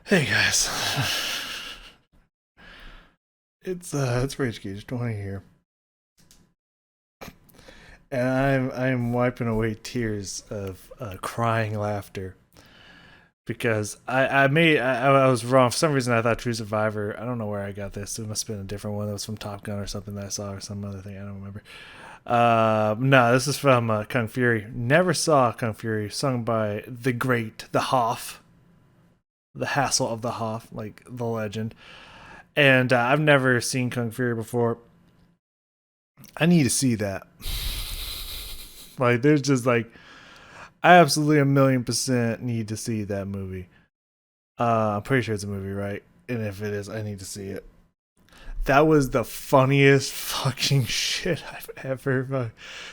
Hey guys, it's Rage Gauge 20 here, and I'm wiping away tears of crying laughter because I was wrong for some reason. I thought True Survivor. I don't know where I got this. It must have been a different one that was from Top Gun or something that I saw or some other thing. I don't remember. No, this is from Kung Fury. Never saw Kung Fury, sung by the great, the Hoff, the hassle of the Hoff, like the legend. And I've never seen Kung Fury before. I need to see that. Like, there's just like, I absolutely 1,000,000% need to see that movie. I'm pretty sure it's a movie, right? And if it is, I need to see it. That was the funniest fucking shit I've ever.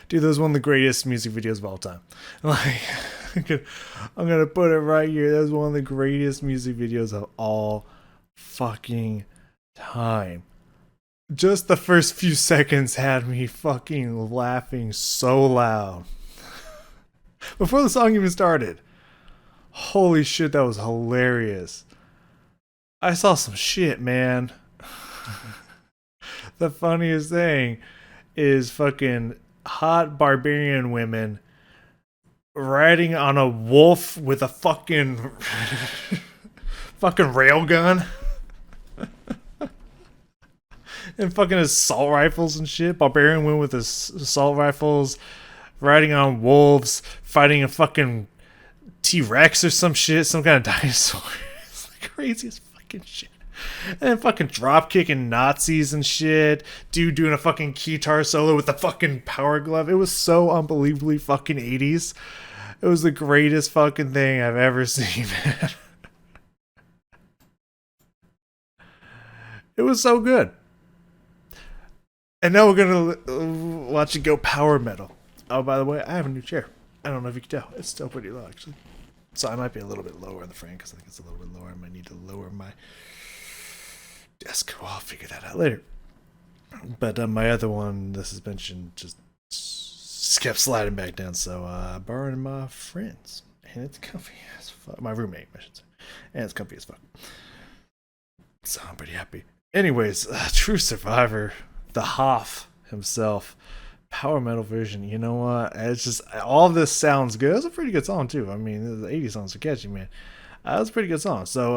Dude, that was one of the greatest music videos of all time. Like, I'm gonna put it right here. That was one of the greatest music videos of all fucking time. Just the first few seconds had me fucking laughing so loud. Before the song even started. Holy shit, that was hilarious. I saw some shit, man. The funniest thing is fucking hot barbarian women riding on a wolf with a fucking fucking railgun. And fucking assault rifles and shit. Barbarian women with assault rifles, riding on wolves, fighting a fucking T-Rex or some shit, some kind of dinosaur. It's the craziest fucking shit. And then fucking drop kicking Nazis and shit. Dude doing a fucking guitar solo with the fucking power glove. It was so unbelievably fucking 80s. It was the greatest fucking thing I've ever seen, man. It was so good. And now we're gonna watch it go power metal. Oh, by the way, I have a new chair. I don't know if you can tell. It's still pretty low, actually. So I might be a little bit lower in the frame because I think it's a little bit lower. I might need to lower my desk. Well, I'll figure that out later. But my other one, the suspension just kept sliding back down. So I borrowed my friend's. And it's comfy as fuck. My roommate, I should say. And it's comfy as fuck. So I'm pretty happy. Anyways, True Survivor. The Hoff himself, power metal version. You know what? It's just all this sounds good. It's a pretty good song too. I mean, the '80s songs are catchy, man. That was a pretty good song. So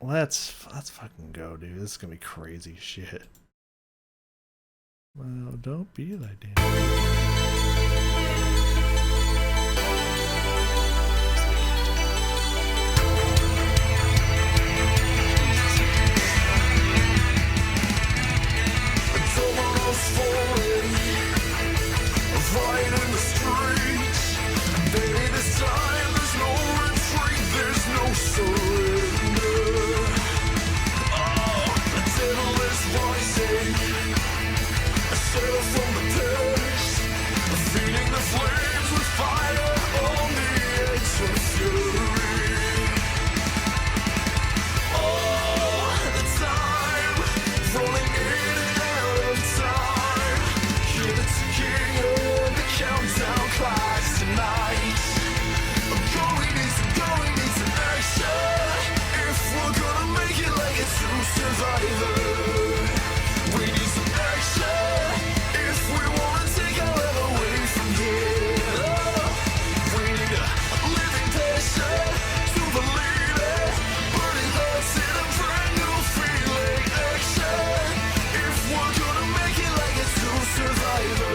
let's fucking go, dude. This is gonna be crazy shit. Well, don't be like that. Fight in the streets, baby, this time there's no retreat, there's no surrender. Oh, the devil is rising, a shadow from the past, feeding the flames with fire on the edge of fury. All the time, rolling in and out of time, hear the ticking countdown clocks tonight. Going into action. If we're gonna make it like it's True Survivor, we need some action. If we wanna take our love away from here, we need a living passion to believe it. Burning hearts in a brand new feeling. Action. If we're gonna make it like it's True Survivor.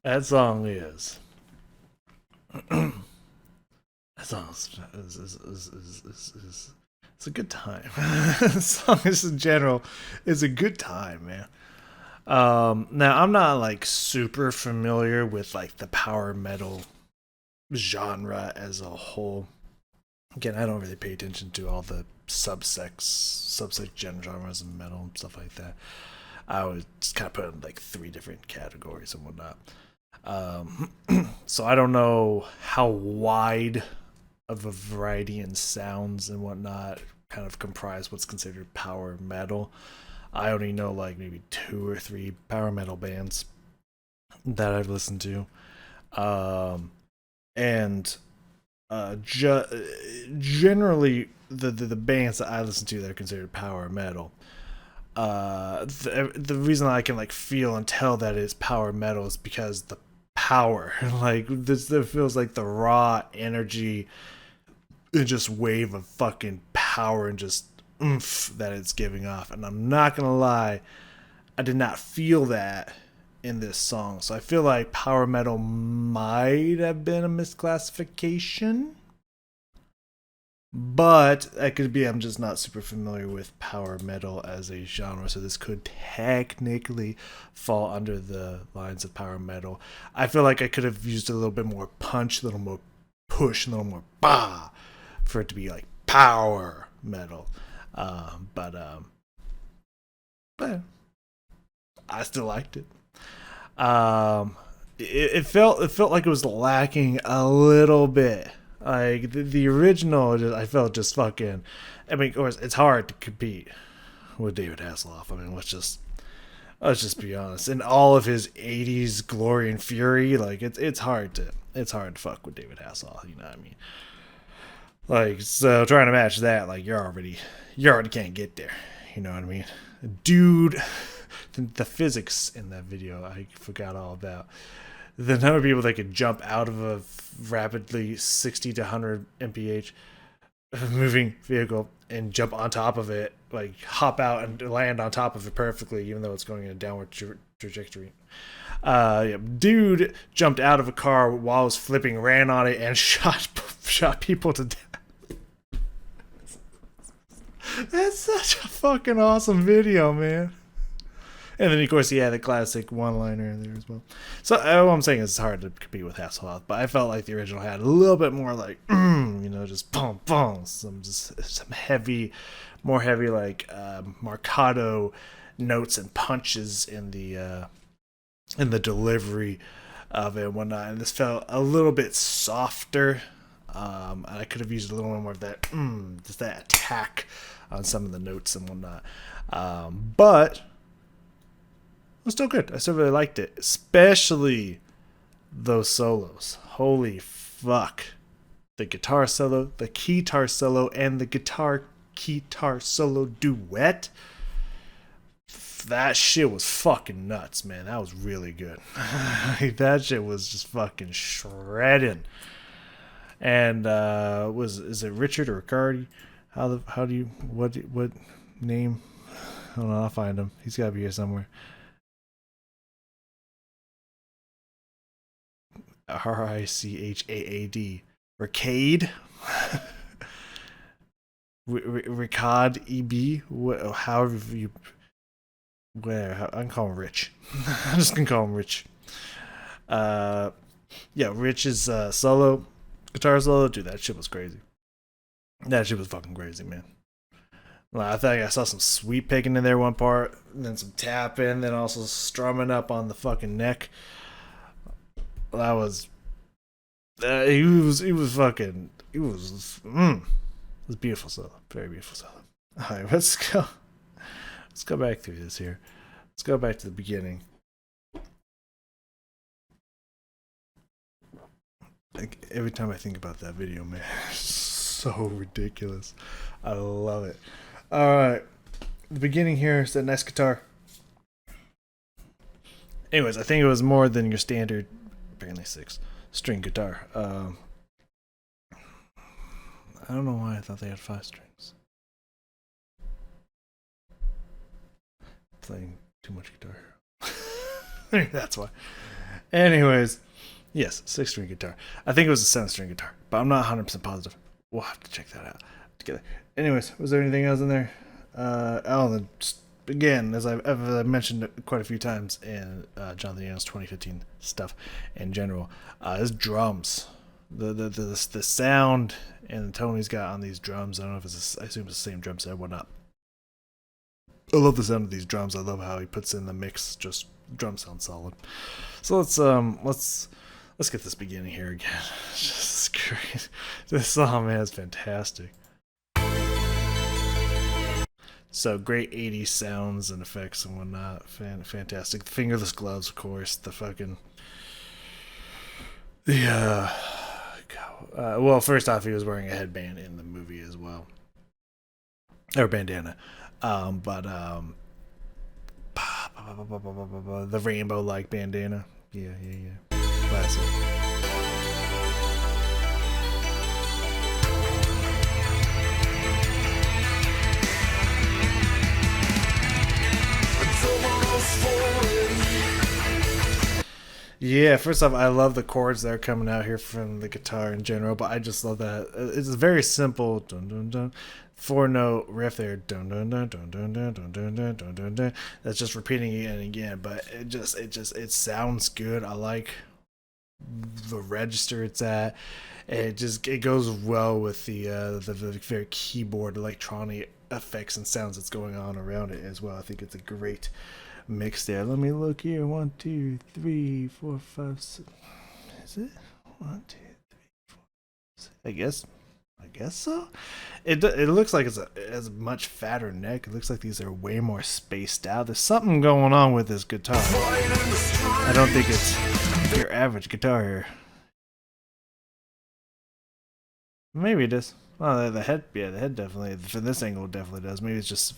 That song is. That song is it's a good time. The song is in general is a good time, man. Now I'm not like super familiar with like the power metal genre as a whole. Again, I don't really pay attention to all the subsect genres of metal and stuff like that. I would just kind of put it in like three different categories and whatnot. So I don't know how wide of a variety in sounds and whatnot kind of comprise what's considered power metal. I only know like maybe two or three power metal bands that I've listened to. And generally the bands that I listen to that are considered power metal. The reason I can like feel and tell that it's power metal is because the power, like this, it feels like the raw energy and just wave of fucking power and just oomph that it's giving off. And I'm not gonna lie, I did not feel that in this song. So I feel like power metal might have been a misclassification. But that could be I'm just not super familiar with power metal as a genre, so this could technically fall under the lines of power metal. I feel like I could have used a little bit more punch, a little more push, a little more bah for it to be like power metal. But I still liked it. It felt like it was lacking a little bit. Like the original, I felt just fucking. I mean, of course, it's hard to compete with David Hasselhoff. I mean, let's just be honest. In all of his '80s glory and fury, like it's hard to fuck with David Hasselhoff. You know what I mean? Like, so trying to match that, like you already can't get there. You know what I mean, dude? The physics in that video, I forgot all about. The number of people that could jump out of a rapidly 60 to 100 mph moving vehicle and jump on top of it, like hop out and land on top of it perfectly, even though it's going in a downward trajectory. Yeah, dude jumped out of a car while it was flipping, ran on it, and shot people to death. That's such a fucking awesome video, man. And then, of course, he had the classic one-liner in there as well. So, what I'm saying is it's hard to compete with Hasselhoff, but I felt like the original had a little bit more like, just boom, boom, some more heavy, like, marcato notes and punches in the delivery of it and whatnot. And this felt a little bit softer. And I could have used a little more of that, just that attack on some of the notes and whatnot. But it was still good. I still really liked it, especially those solos. Holy fuck. The guitar solo, the keytar solo, and the guitar-keytar solo duet. That shit was fucking nuts, man. That was really good. That shit was just fucking shredding. And is it Richard or Riccardi? How do you what name? Hold on, I'll find him. He's got to be here somewhere. Richaad. Ricade? Ricard EB? However you. Where? I can call him Rich. I'm just going to call him Rich. Yeah, Rich's solo, guitar solo. Dude, that shit was crazy. That shit was fucking crazy, man. I think I saw some sweep picking in there one part, and then some tapping, then also strumming up on the fucking neck. That was he was beautiful solo, very beautiful solo. All right, let's go back through this here. Let's go back to the beginning. Like, every time I think about that video, man, it's so ridiculous. I love it. All right, the beginning here is that nice guitar. Anyways, I think it was more than your standard, apparently 6-string guitar. I don't know why I thought they had 5 strings. Playing too much guitar. That's why. Anyways, yes, 6-string guitar. I think it was a 7-string guitar, but I'm not 100% positive. We'll have to check that out together. Anyways, was there anything else in there? Just again, as I've mentioned quite a few times in Jonathan Young's 2015 stuff in general, his drums, the sound and the tone he's got on these drums. I don't know if I assume it's the same drum set or whatnot. I love the sound of these drums. I love how he puts in the mix. Just drum sound solid. So let's get this beginning here again. This is great. This song, man, is fantastic. So great 80s sounds and effects and whatnot. Fantastic. The fingerless gloves, of course. The fucking well, first off, he was wearing a headband in the movie as well, or bandana. But the rainbow-like bandana. Yeah. Classic. Yeah, first off, I love the chords that are coming out here from the guitar in general, but I just love that. It's a very simple dun dun dun 4-note riff there. Dun dun dun dun dun dun dun dun dun dun dun dun. That's just repeating again and again, but it sounds good. I like the register it's at. It goes well with the very keyboard electronic effects and sounds that's going on around it as well. I think it's a great mix there. Let me look here. 1, 2, 3, 4, 5, 6. Is it 1, 2, 3, 4, 6? I guess so. It looks like it's a much fatter neck. It looks like these are way more spaced out. There's something going on with this guitar. I don't think it's your average guitar here. Maybe it is. Well, the head definitely, from this angle, definitely does. Maybe it's just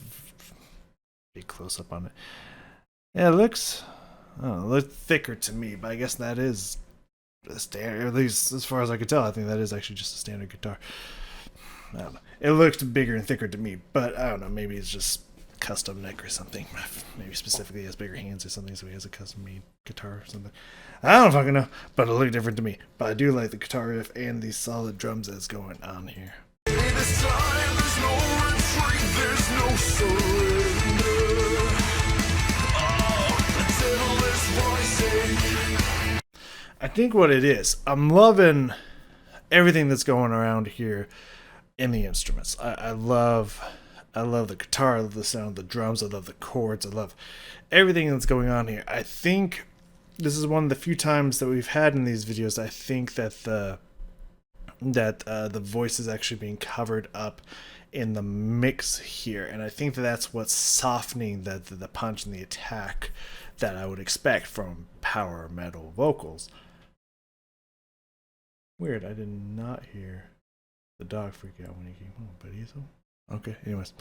be close up on it. Yeah, it looks thicker to me, but I guess that is a standard, at least as far as I could tell. I think that is actually just a standard guitar. I don't know. It looked bigger and thicker to me, but I don't know. Maybe it's just custom neck or something. Maybe specifically he has bigger hands or something, so he has a custom made guitar or something. I don't fucking know, but it looked different to me. But I do like the guitar riff and these solid drums that's going on here. This time there's no retreat, there's no surrender. I think what it is, I'm loving everything that's going around here in the instruments. I love the guitar, I love the sound of the drums, I love the chords, I love everything that's going on here. I think this is one of the few times that we've had in these videos, I think that the voice is actually being covered up in the mix here, and I think that's what's softening the punch and the attack that I would expect from power metal vocals. Weird, I did not hear the dog freak out when he came home, but he's home. Okay, anyways.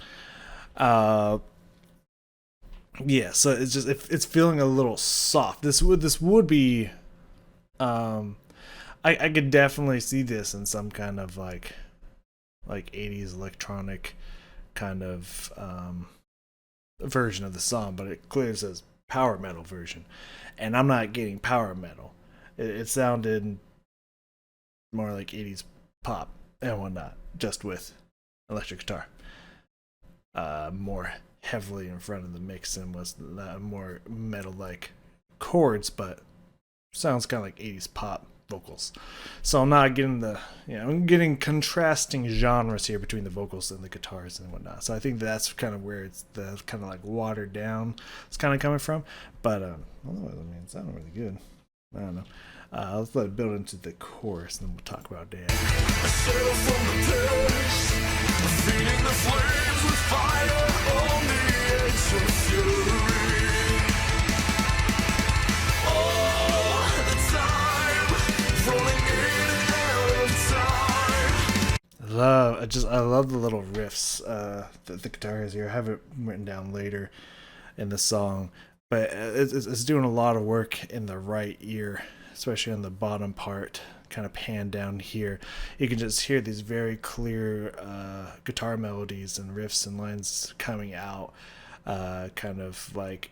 Yeah, so it's just it's feeling a little soft. This would be I could definitely see this in some kind of like 80s electronic kind of version of the song, but it clearly says power metal version, and I'm not getting power metal. It sounded more like 80s pop and whatnot, just with electric guitar more heavily in front of the mix, and was more metal like chords, but sounds kind of like 80s pop vocals. So I'm not getting I'm getting contrasting genres here between the vocals and the guitars and whatnot. So I think that's kind of where it's the kind of like watered down it's kind of coming from. But otherwise, I mean, it sounded really good. I don't know. Let's let it build into the chorus, and then we'll talk about that. Sail from the pits, feeding the flames with fire on the edge of fury. All the time, rolling in and out of time. I love the little riffs that the guitar has here. I have it written down later in the song, but it's doing a lot of work in the right ear, especially on the bottom part, kind of pan down here. You can just hear these very clear guitar melodies and riffs and lines coming out, kind of like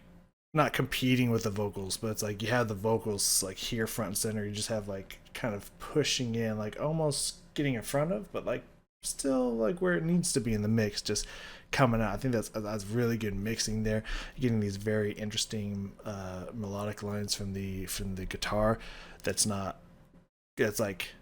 not competing with the vocals, but it's like you have the vocals like here front and center. You just have like kind of pushing in, like almost getting in front of, but like still like where it needs to be in the mix, just coming out. I think that's really good mixing there. You're getting these very interesting melodic lines from the guitar. That's not. It's like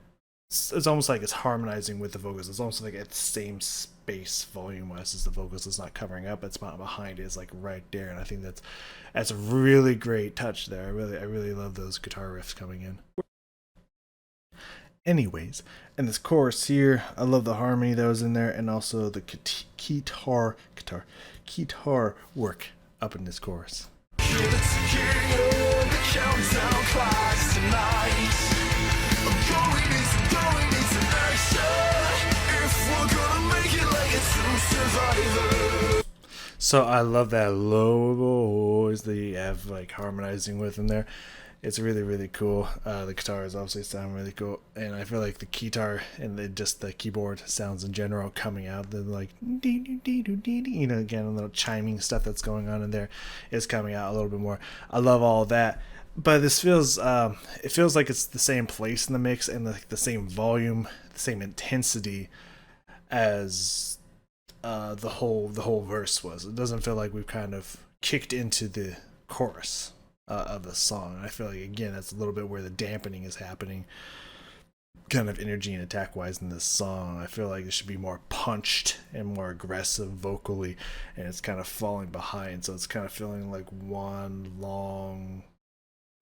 it's almost like it's harmonizing with the vocals. It's almost like it's the same space volume wise as the vocals. It's not covering up. It's not behind it. It's like right there, and I think that's a really great touch there. I really love those guitar riffs coming in. Anyways, and this chorus here, I love the harmony that was in there, and also the guitar work up in this chorus. So I love that low voice that you have like harmonizing with in there. It's really, really cool. The guitar is obviously sounding really cool, and I feel like the guitar and just the keyboard sounds in general coming out, the like you know, again, a little chiming stuff that's going on in there is coming out a little bit more. I love all of that, but this feels it feels like it's the same place in the mix and the same volume, the same intensity as the whole verse was. It doesn't feel like we've kind of kicked into the chorus of the song. And I feel like again that's a little bit where the dampening is happening, kind of energy and attack wise in this song. I feel like it should be more punched and more aggressive vocally, and it's kind of falling behind, so it's kind of feeling like one long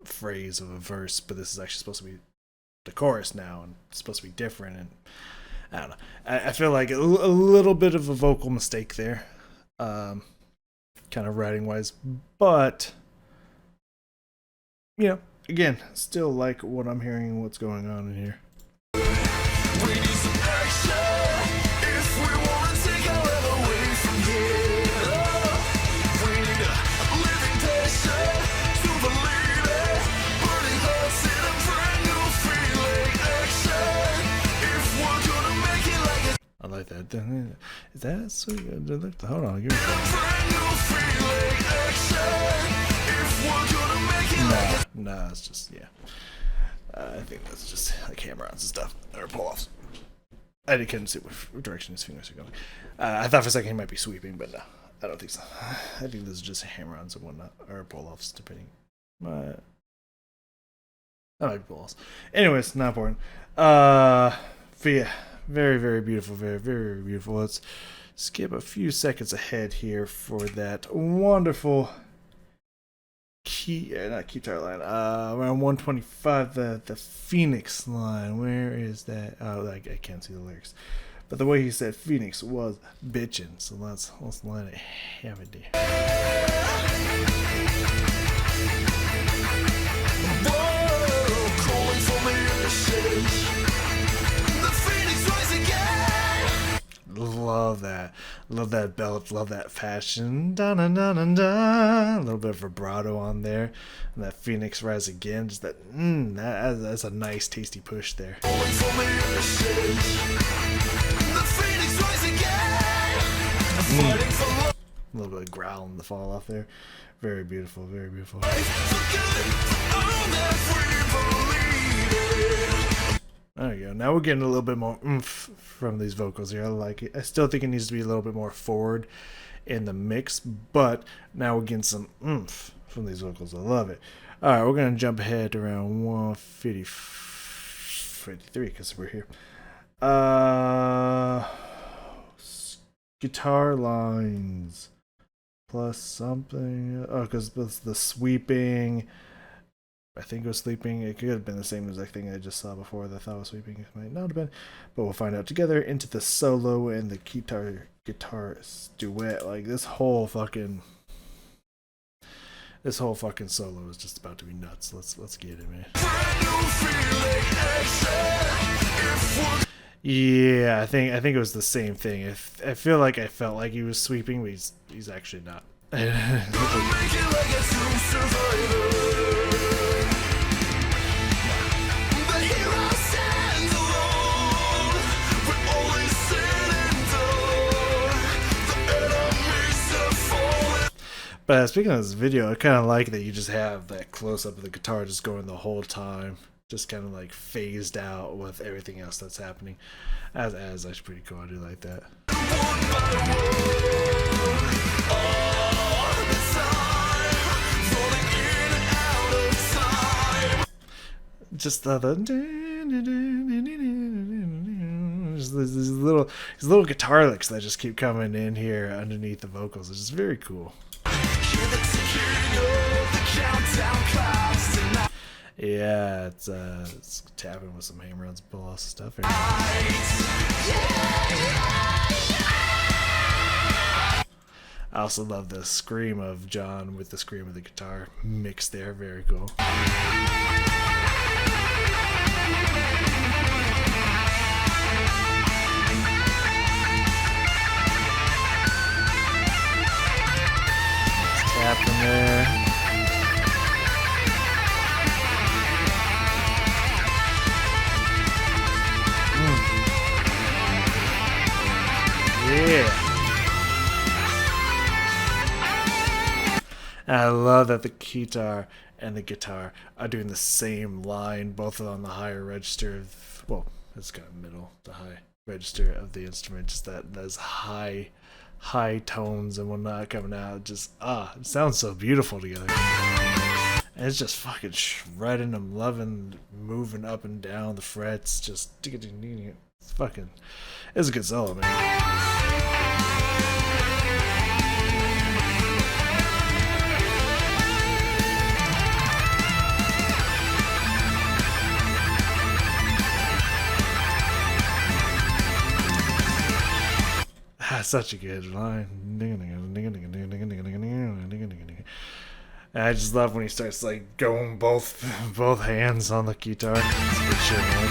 phrase of a verse, but this is actually supposed to be the chorus now, and it's supposed to be different, and I don't know. I feel like a little bit of a vocal mistake there, kind of writing wise, but you know, again, still like what I'm hearing and what's going on in here. We need some action if we want to take our love away from here. We need a living passion to believe it, burning hearts in a brand new feeling. Action if we're gonna make it like it. I like that. Is that so good? Hold on, give me a A brand new feeling. Action if we're gonna make it like it. Nah, it's just, yeah. I think that's just like hammer-ons and stuff, or pull-offs. I couldn't see what direction his fingers are going. I thought for a second he might be sweeping, but no, I don't think so. I think this is just hammer-ons and whatnot, or pull-offs, depending. That might be pull-offs. Anyways, not important. But yeah, very, very beautiful, very, very beautiful. Let's skip a few seconds ahead here for that wonderful not guitar line. Around 125, the Phoenix line. Where is that? Oh, I can't see the lyrics. But the way he said Phoenix was bitchin'. So let's let it have it there. Whoa, calling for me in the shade. The Phoenix rise again. Love that belt. Love that fashion. Dun dun dun dun dun. A little bit of vibrato on there, and that Phoenix rise again. Just that's a nice, tasty push there. Calling for me in the shade. The Phoenix rise again. Fighting for love. A little bit of growl in the fall off there. Very beautiful, very beautiful. For good, for all that we believe in. There you go. Now we're getting a little bit more oomph from these vocals here. I like it. I still think it needs to be a little bit more forward in the mix, but now we're getting some oomph from these vocals. I love it. All right, we're going to jump ahead to around 153 because we're here. Guitar lines plus something. Oh, because the sweeping. I think it was sleeping. It could have been the same exact thing I just saw before that I thought was sweeping. It might not have been, but we'll find out together. Into the solo and the guitar duet. Like this whole fucking solo is just about to be nuts. Let's get it, man. Yeah, I think it was the same thing. I feel like I felt like he was sweeping, but he's actually not. But speaking of this video, I kind of like that you just have that close up of the guitar just going the whole time, just kind of like phased out with everything else that's happening. As that's pretty cool. I do like that. Just just these little guitar licks that just keep coming in here underneath the vocals. It's just very cool. Yeah, it's tapping with some hammer-ons and pull-offs and stuff here. I also love the scream of John with the scream of the guitar mixed there. Very cool. Tapping there. Yeah. I love that the keytar and the guitar are doing the same line, both on the higher register of, well, it's kind of middle, the high register of the instrument, just that those high tones and whatnot coming out. Just it sounds so beautiful together. And it's just fucking shredding. I'm loving moving up and down the frets. Just it's fucking, it's a good solo, man. Such a good line. And I just love when he starts like going both hands on the guitar. It's good shit, man.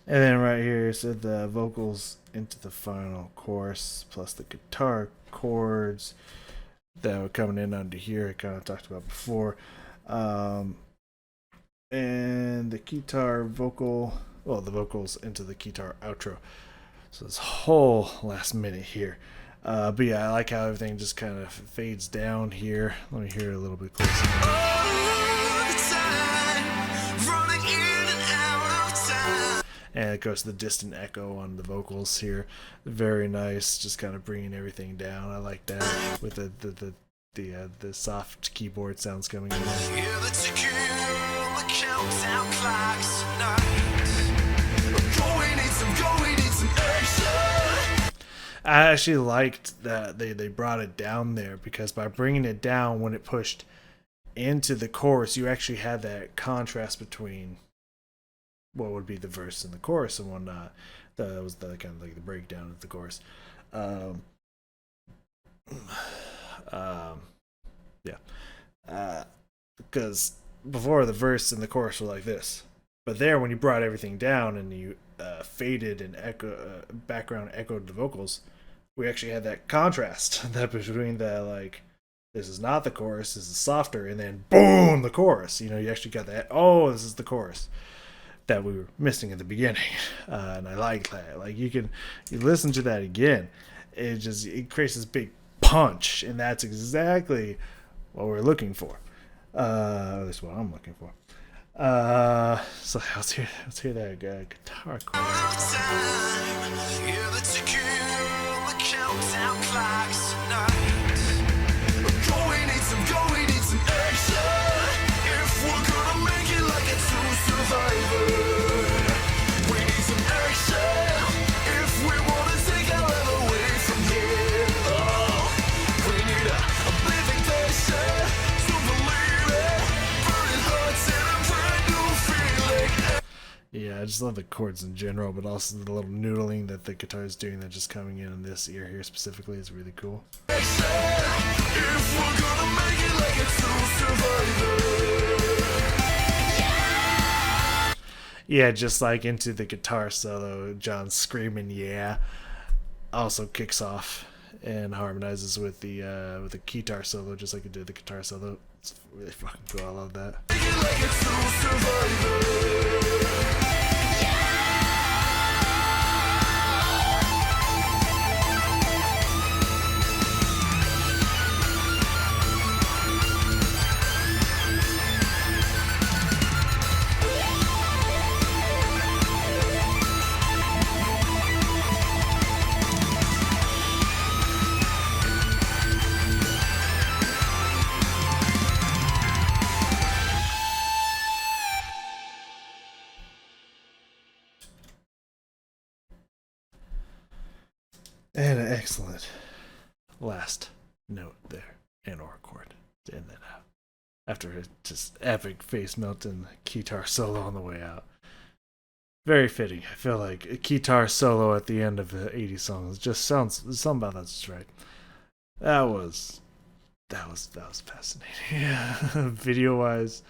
And then right here, so the vocals into the final chorus plus the guitar chords that were coming in under here, I kind of talked about before. And the guitar vocal, well, the vocals into the guitar outro. So this whole last minute here. But yeah, I like how everything just kind of fades down here. Let me hear it a little bit closer. And it goes to the distant echo on the vocals here. Very nice, just kind of bringing everything down. I like that with the soft keyboard sounds coming in. I actually liked that they brought it down there, because by bringing it down when it pushed into the chorus, you actually had that contrast between what would be the verse and the chorus and whatnot. That was the kind of like the breakdown of the chorus. Because before, the verse and the chorus were like this, but there when you brought everything down and you faded and background echoed the vocals, we actually had that contrast that between the like, this is not the chorus, this is softer, and then boom, the chorus. You know, you actually got that. Oh, this is the chorus that we were missing at the beginning. And I like that. Like you listen to that again, it creates this big punch, and that's exactly what we're looking for. At least what I'm looking for. So let's hear that guitar chorus. Yeah, I just love the chords in general, but also the little noodling that the guitar is doing, that just coming in this ear here specifically is really cool. Yeah, just like into the guitar solo, John screaming "yeah" also kicks off and harmonizes with the guitar solo, just like it did the guitar solo. It's really fucking cool. I love that. And an excellent last note there and or chord to end that out. After a just epic face melt and guitar solo on the way out. Very fitting. I feel like a guitar solo at the end of the 80s song just sounds something about that's just right. That was fascinating. Yeah. Video wise,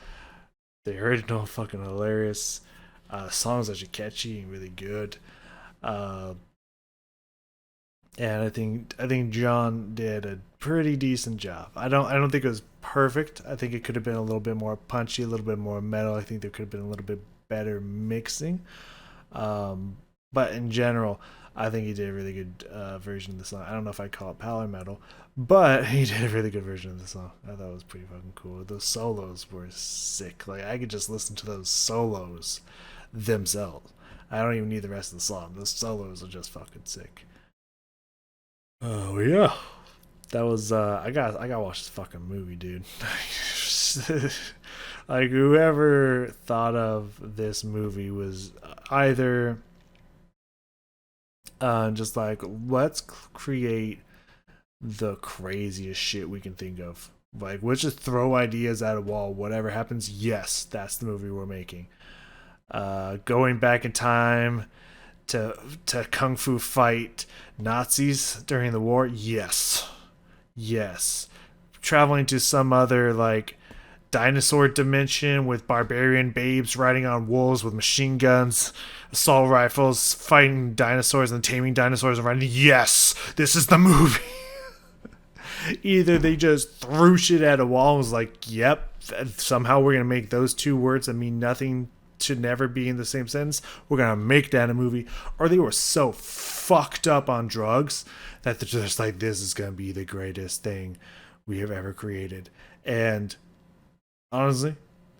the original fucking hilarious. Songs actually catchy and really good. Uh, and I think John did a pretty decent job. I don't think it was perfect. I think it could have been a little bit more punchy, a little bit more metal. I think there could have been a little bit better mixing. Um, but in general, I think he did a really good version of the song. I don't know if I call it power metal, but he did a really good version of the song. I thought it was pretty fucking cool. Those solos were sick. Like I could just listen to those solos themselves. I don't even need the rest of the song. Those solos are just fucking sick. Oh yeah, that was I got to watch this fucking movie, dude. Like whoever thought of this movie was either just like let's create the craziest shit we can think of. Like let's just throw ideas at a wall. Whatever happens, yes, that's the movie we're making. Going back in time to kung fu fight Nazis during the war, yes, yes. Traveling to some other like dinosaur dimension with barbarian babes riding on wolves with machine guns, assault rifles, fighting dinosaurs and taming dinosaurs and riding. Yes, this is the movie. Either they just threw shit at a wall and was like, yep, somehow we're going to make those two words that mean nothing should never be in the same sentence. We're going to make that a movie. Or they were so fucked up on drugs that they're just like, this is going to be the greatest thing we have ever created. And honestly,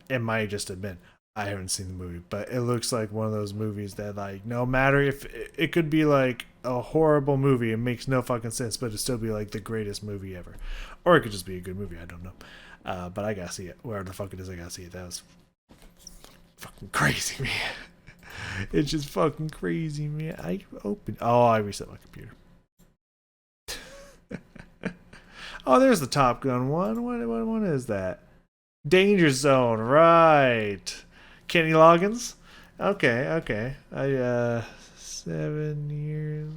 it might just have been. I haven't seen the movie, but it looks like one of those movies that, like, no matter if it could be like a horrible movie, it makes no fucking sense, but it'd still be like the greatest movie ever, or it could just be a good movie. I don't know, but I gotta see it. Wherever the fuck it is, I gotta see it. That was fucking crazy, man. It's just fucking crazy, man. I reset my computer. Oh, there's the Top Gun one. What one is that? Danger Zone, right? Kenny Loggins. Okay. 7 years.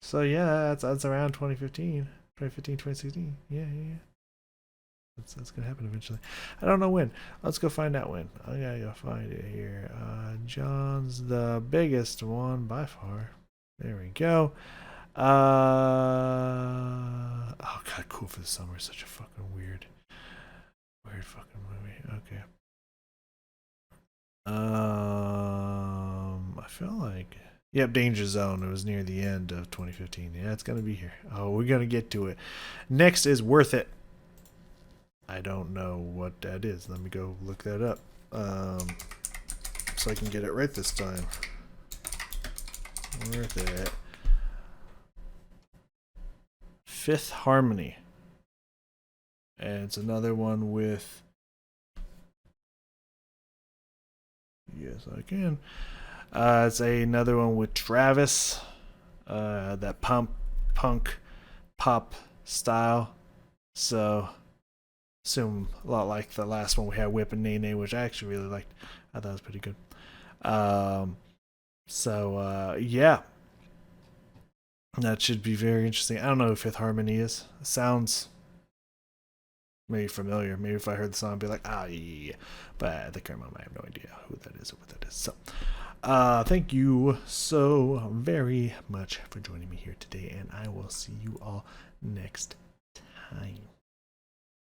So yeah, that's around 2015, 2016. Yeah. That's gonna happen eventually. I don't know when. Let's go find out when. I gotta go find it here. John's the biggest one by far. There we go. Oh god, Cool for the Summer is such a fucking weird fucking movie. Okay. I feel like yep, Danger Zone. It was near the end of 2015. Yeah, it's gonna be here. Oh, we're gonna get to it. Next is Worth It. I don't know what that is. Let me go look that up. So I can get it right this time. Worth It. Fifth Harmony. And it's another one with. Yes, I can. It's another one with Travis. That punk pop style. So, assume a lot like the last one we had, Whip and Nene, which I actually really liked. I thought it was pretty good. Yeah. That should be very interesting. I don't know who Fifth Harmony is. It sounds maybe familiar. Maybe if I heard the song, I'd be like, yeah. But at the current moment, I have no idea who that is or what that is. So, thank you so very much for joining me here today, and I will see you all next time.